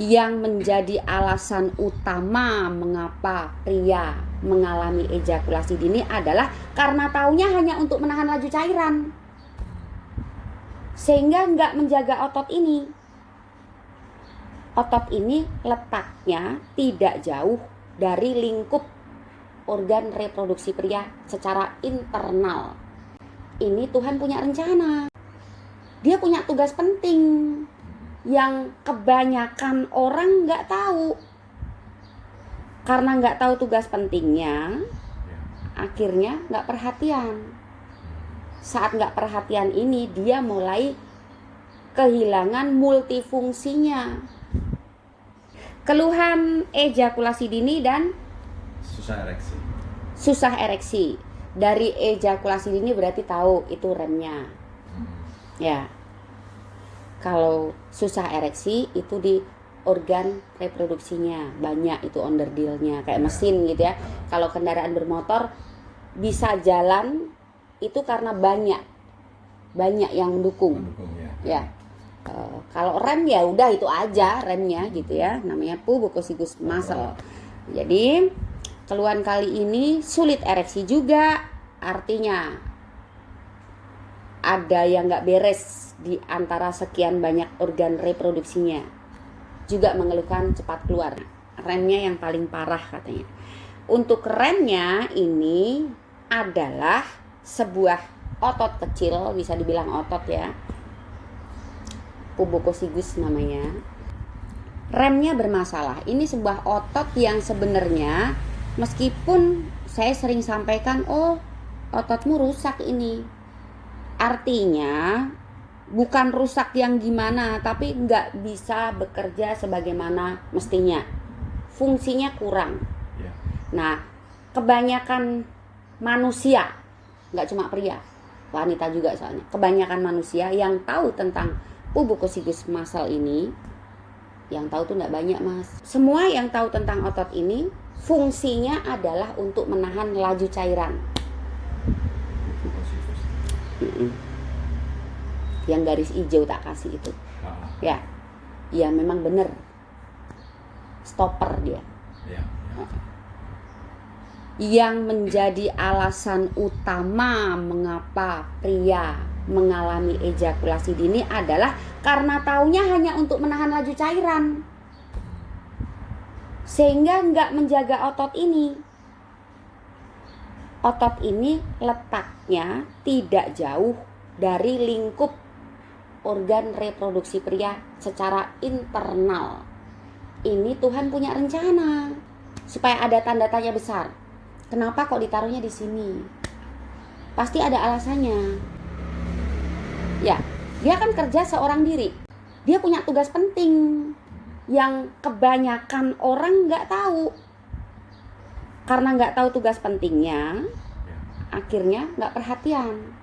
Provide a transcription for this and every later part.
Yang menjadi alasan utama mengapa pria mengalami ejakulasi dini adalah karena taunya hanya untuk menahan laju cairan, sehingga nggak menjaga otot ini. Otot ini letaknya tidak jauh dari lingkup organ reproduksi pria secara internal. Ini Tuhan punya rencana. Dia punya tugas penting yang kebanyakan orang nggak tahu. Karena nggak tahu tugas pentingnya, akhirnya nggak perhatian. Saat nggak perhatian ini, dia mulai kehilangan multifungsinya. Keluhan ejakulasi dini dan susah ereksi. Dari ejakulasi dini berarti tahu itu remnya. Ya. Kalau susah ereksi itu di organ reproduksinya, banyak itu onderdilnya kayak mesin gitu ya. Kalau kendaraan bermotor bisa jalan itu karena banyak yang mendukung. Ya. Kalau rem ya udah itu aja remnya gitu ya, namanya pubococcygous muscle. Jadi keluhan kali ini sulit ereksi juga, artinya ada yang nggak beres di antara sekian banyak organ reproduksinya. Juga mengeluhkan cepat keluar. Remnya yang paling parah katanya. Untuk remnya ini adalah sebuah otot kecil, bisa dibilang otot ya. Pubococcygous namanya. Remnya bermasalah. Ini sebuah otot yang sebenarnya meskipun saya sering sampaikan, oh ototmu rusak ini. Artinya bukan rusak yang gimana, tapi nggak bisa bekerja sebagaimana mestinya. Fungsinya kurang. Nah, kebanyakan manusia, nggak cuma pria, wanita juga soalnya. Kebanyakan manusia yang tahu tentang pubococcygous muscle ini, yang tahu tuh nggak banyak mas. Semua yang tahu tentang otot ini, fungsinya adalah untuk menahan laju cairan. Yang garis hijau tak kasih itu, ya memang bener stopper dia. Yang menjadi alasan utama mengapa pria mengalami ejakulasi dini adalah karena taunya hanya untuk menahan laju cairan, sehingga nggak menjaga otot ini. Otot ini letaknya tidak jauh dari lingkup organ reproduksi pria secara internal. Ini Tuhan punya rencana supaya ada tanda tanya besar. Kenapa kok ditaruhnya di sini? Pasti ada alasannya. Ya, dia kan kerja seorang diri. Dia punya tugas penting yang kebanyakan orang nggak tahu. Karena nggak tahu tugas pentingnya, akhirnya nggak perhatian.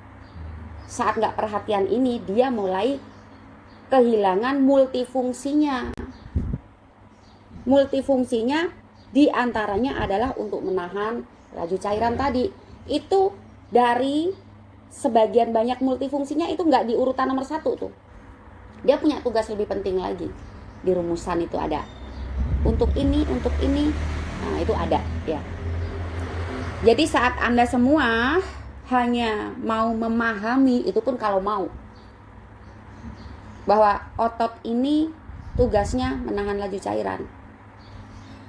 Saat nggak perhatian ini, dia mulai kehilangan multifungsinya. Multifungsinya diantaranya adalah untuk menahan laju cairan tadi. Itu dari sebagian banyak multifungsinya itu nggak di urutan nomor 1 tuh. Dia punya tugas lebih penting lagi. Di rumusan itu ada. Untuk ini. Nah, itu ada ya. Jadi saat Anda semua hanya mau memahami, itu pun kalau mau, bahwa otot ini tugasnya menahan laju cairan.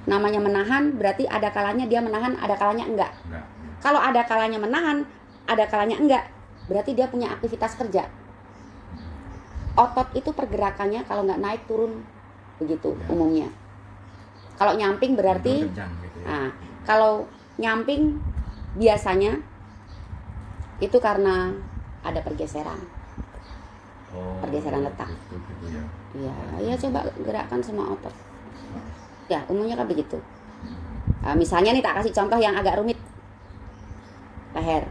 Namanya menahan berarti ada kalanya dia menahan, ada kalanya enggak. Kalau ada kalanya menahan, ada kalanya enggak, berarti dia punya aktivitas kerja. Otot itu pergerakannya kalau nggak naik turun begitu umumnya. Kalau nyamping berarti, nah, kalau nyamping biasanya itu karena ada pergeseran, pergeseran letak. Ya coba gerakkan semua otot. Ya umumnya kan begitu. Nah, misalnya nih tak kasih contoh yang agak rumit. Leher.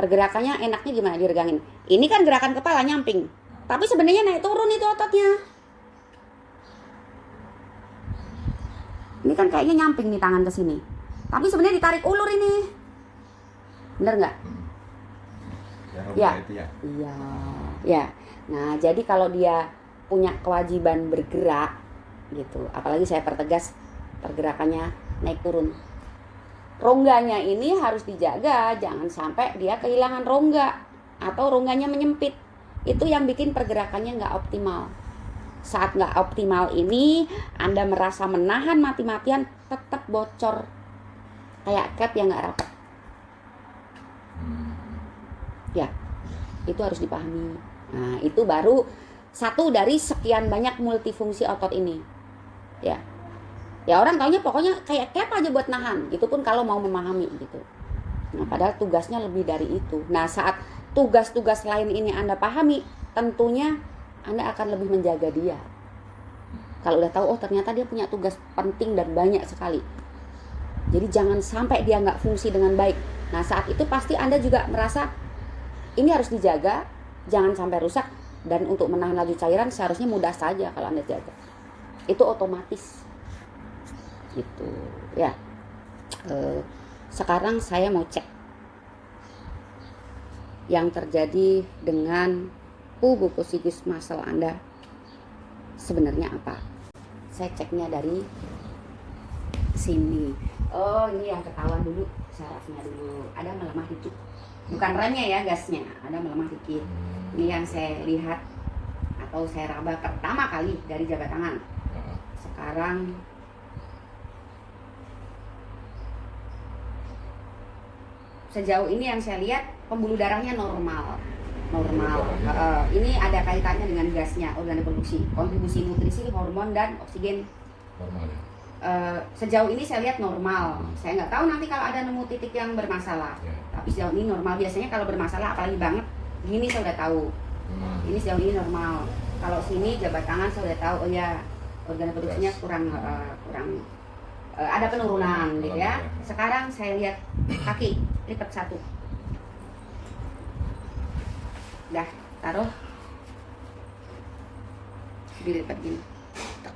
Pergerakannya enaknya gimana diregangin? Ini kan gerakan kepala nyamping, tapi sebenarnya naik turun itu ototnya. Ini kan kayaknya nyamping nih tangan ke sini, tapi sebenarnya ditarik ulur ini. Bener nggak? Ya. Iya. Ya. Nah, jadi kalau dia punya kewajiban bergerak, gitu. Apalagi saya pertegas pergerakannya naik turun. Rongganya ini harus dijaga, jangan sampai dia kehilangan rongga atau rongganya menyempit. Itu yang bikin pergerakannya nggak optimal. Saat nggak optimal ini, Anda merasa menahan mati-matian, tetap bocor. Kayak cap yang nggak rapat. Ya, itu harus dipahami. Nah, itu baru satu dari sekian banyak multifungsi otot ini. Ya orang taunya pokoknya kayak cap aja buat nahan. Itu pun kalau mau memahami gitu. Nah, padahal tugasnya lebih dari itu. Nah, saat tugas-tugas lain ini Anda pahami, tentunya Anda akan lebih menjaga dia. Kalau udah tahu, oh ternyata dia punya tugas penting dan banyak sekali. Jadi jangan sampai dia nggak fungsi dengan baik. Nah, saat itu pasti Anda juga merasa ini harus dijaga, jangan sampai rusak. Dan untuk menahan laju cairan seharusnya mudah saja kalau Anda jaga. Itu otomatis. Gitu ya. Sekarang saya mau cek yang terjadi dengan pubokusigus muscle Anda sebenarnya apa. Saya ceknya dari sini. Oh, ini yang ketahuan dulu sarafnya dulu, ada melemah dikit, bukan remnya ya, gasnya ada melemah dikit. Ini yang saya lihat atau saya raba pertama kali dari jabat tangan. Sekarang sejauh ini yang saya lihat pembuluh darahnya normal. Ini ada kaitannya dengan gasnya, organ reproduksi, kontribusi nutrisi, hormon dan oksigen. Normal ya. Sejauh ini saya lihat normal. Saya nggak tahu nanti kalau ada nemu titik yang bermasalah. Ya. Tapi sejauh ini normal. Biasanya kalau bermasalah apalagi banget, gini saya udah tahu. Ini sejauh ini normal. Kalau sini jabat tangan saya udah tahu, oh ya organ reproduksinya kurang ada penurunan gitu ya. Sekarang saya lihat kaki lipat satu. Dah, taruh. Dilipat gini. Dah.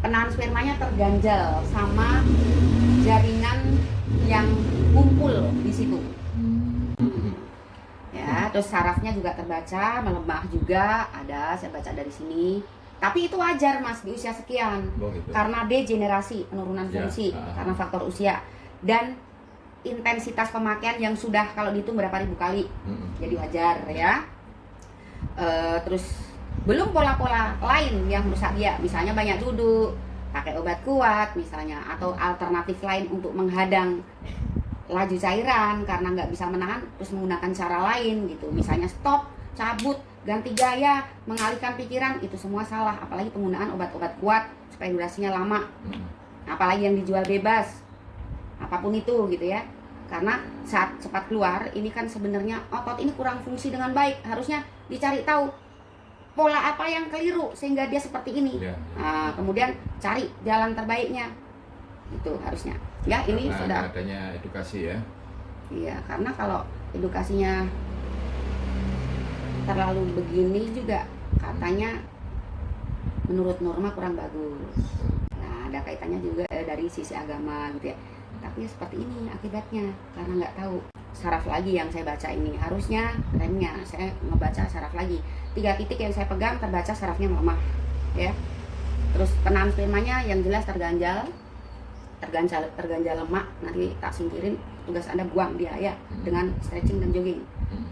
Penahan spermanya terganjal sama jaringan yang kumpul di situ. Ya, terus sarafnya juga terbaca, melemah juga ada, saya baca dari sini. Tapi itu wajar Mas di usia sekian. Gitu. Karena degenerasi, penurunan fungsi, karena faktor usia dan intensitas pemakaian yang sudah kalau dihitung berapa ribu kali. Jadi wajar ya. Terus belum pola-pola lain yang merusak dia, misalnya banyak duduk, pakai obat kuat misalnya, atau alternatif lain untuk menghadang laju cairan karena nggak bisa menahan, terus menggunakan cara lain gitu, misalnya stop, cabut, ganti gaya, mengalihkan pikiran, itu semua salah. Apalagi penggunaan obat-obat kuat supaya durasinya lama, apalagi yang dijual bebas, apapun itu gitu ya. Karena saat cepat keluar ini kan sebenarnya otot ini kurang fungsi dengan baik, harusnya dicari tahu pola apa yang keliru sehingga dia seperti ini. Nah, kemudian cari jalan terbaiknya, itu harusnya ya. Ini karena sudah adanya edukasi ya. Iya, karena kalau edukasinya terlalu begini juga katanya menurut norma kurang bagus. Nah, ada kaitannya juga dari sisi agama gitu ya. Tapi seperti ini akibatnya karena nggak tahu. Saraf lagi yang saya baca ini, harusnya remnya saya ngebaca saraf lagi. 3 titik yang saya pegang terbaca sarafnya melemah ya. Terus penahan spermanya yang jelas terganjal lemak, nanti tak singkirin. Tugas Anda buang dia ya dengan stretching dan jogging.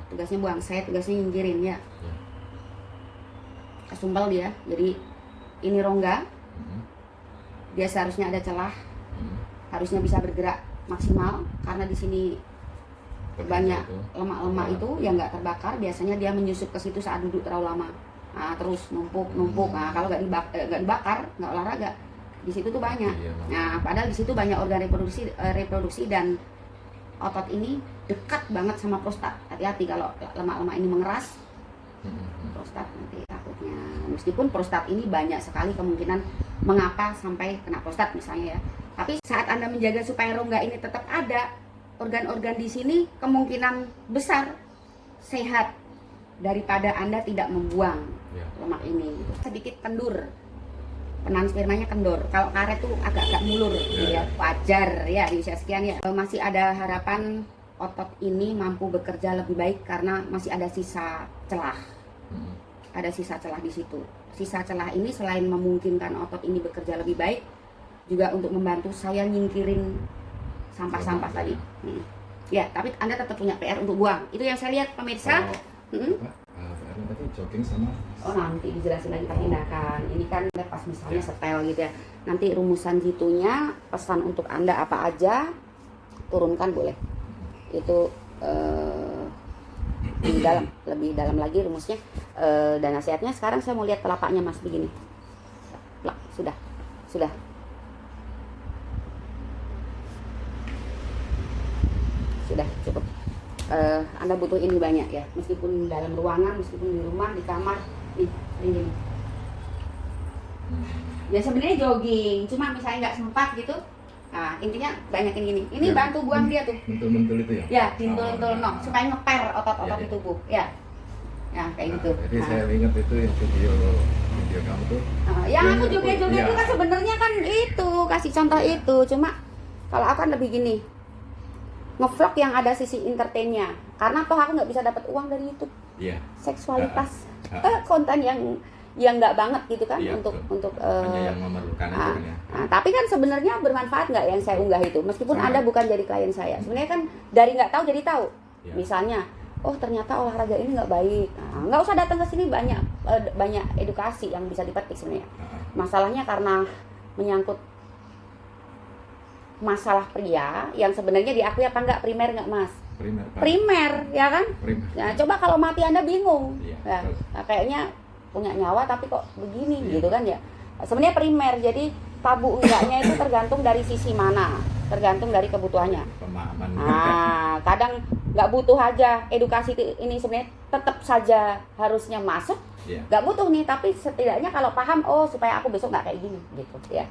Tugasnya buang, saya tugasnya nyingkirin ya. Kesumpel dia, jadi ini rongga, dia seharusnya ada celah, harusnya bisa bergerak maksimal karena di sini banyak lemak-lemak itu yang nggak terbakar, biasanya dia menyusup ke situ saat duduk terlalu lama. Nah, terus numpuk. Nah, kalau nggak dibakar, nggak olahraga, di situ tuh banyak. Nah, padahal di situ banyak organ reproduksi dan otot ini dekat banget sama prostat. Hati-hati kalau lemak-lemak ini mengeras prostat nanti takutnya. Meskipun prostat ini banyak sekali kemungkinan mengapa sampai kena prostat misalnya ya. Tapi saat Anda menjaga supaya rongga ini tetap ada, organ-organ di sini kemungkinan besar sehat daripada Anda tidak membuang lemak ini. Sedikit kendur, penahan spermanya kendor. Kalau karet tuh agak-agak mulur, ya wajar ya di usia sekian ya. Masih ada harapan otot ini mampu bekerja lebih baik karena masih ada sisa celah. ada sisa celah di situ. Sisa celah ini selain memungkinkan otot ini bekerja lebih baik, juga untuk membantu saya nyingkirin sampah-sampah tadi. Ya, tapi Anda tetap punya PR untuk buang. Itu yang saya lihat pemirsa. PR-nya tadi jogging sama. Oh, nanti dijelasin lagi tindakan. Ini kan pas misalnya setel gitu ya. Nanti rumusan gitunya, pesan untuk Anda apa aja, turunkan boleh. Itu lebih dalam lagi rumusnya. Dan nasihatnya sekarang saya mau lihat telapaknya Mas begini. Plak, sudah. Sudah cukup. Anda butuh ini banyak ya, meskipun dalam ruangan, meskipun di rumah, di kamar, nih ini. Ya sebenarnya jogging, cuma misalnya nggak sempat gitu. Nah intinya banyakin gini. Ini ya, bantu buang dia tuh. Mentul-mentul itu ya? Ya, dintul-ntul supaya ngeper otot-otot di tubuh. Ya, ya kayak gitu. Jadi saya ingat itu yang video kamu tuh. Yang aku joget-joget itu kan sebenarnya kan itu kasih contoh itu, cuma kalau aku kan lebih gini. Ngevlog yang ada sisi entertainnya, karena toh aku nggak bisa dapat uang dari YouTube. Iya. Seksualitas, konten yang nggak banget gitu kan, iya, untuk hanya yang memerlukan aja kan ya. Tapi kan sebenarnya bermanfaat nggak yang saya unggah itu, meskipun Anda bukan jadi klien saya. Sebenarnya kan dari nggak tahu jadi tahu. Iya. Misalnya, oh ternyata olahraga ini nggak baik. Nggak usah datang ke sini, banyak edukasi yang bisa dipetik sebenarnya. Masalahnya karena menyangkut masalah pria yang sebenarnya diakui apa enggak, primer enggak Mas? Primer ya kan? Nah, coba kalau mati Anda bingung. Iya, nah, kayaknya punya nyawa tapi kok begini gitu kan ya. Sebenarnya primer, jadi tabu enggaknya itu tergantung dari sisi mana, tergantung dari kebutuhannya. Pemahaman. Kadang nggak butuh aja edukasi ini sebenarnya tetap saja harusnya masuk. Nggak butuh nih, tapi setidaknya kalau paham, oh supaya aku besok nggak kayak gini gitu ya.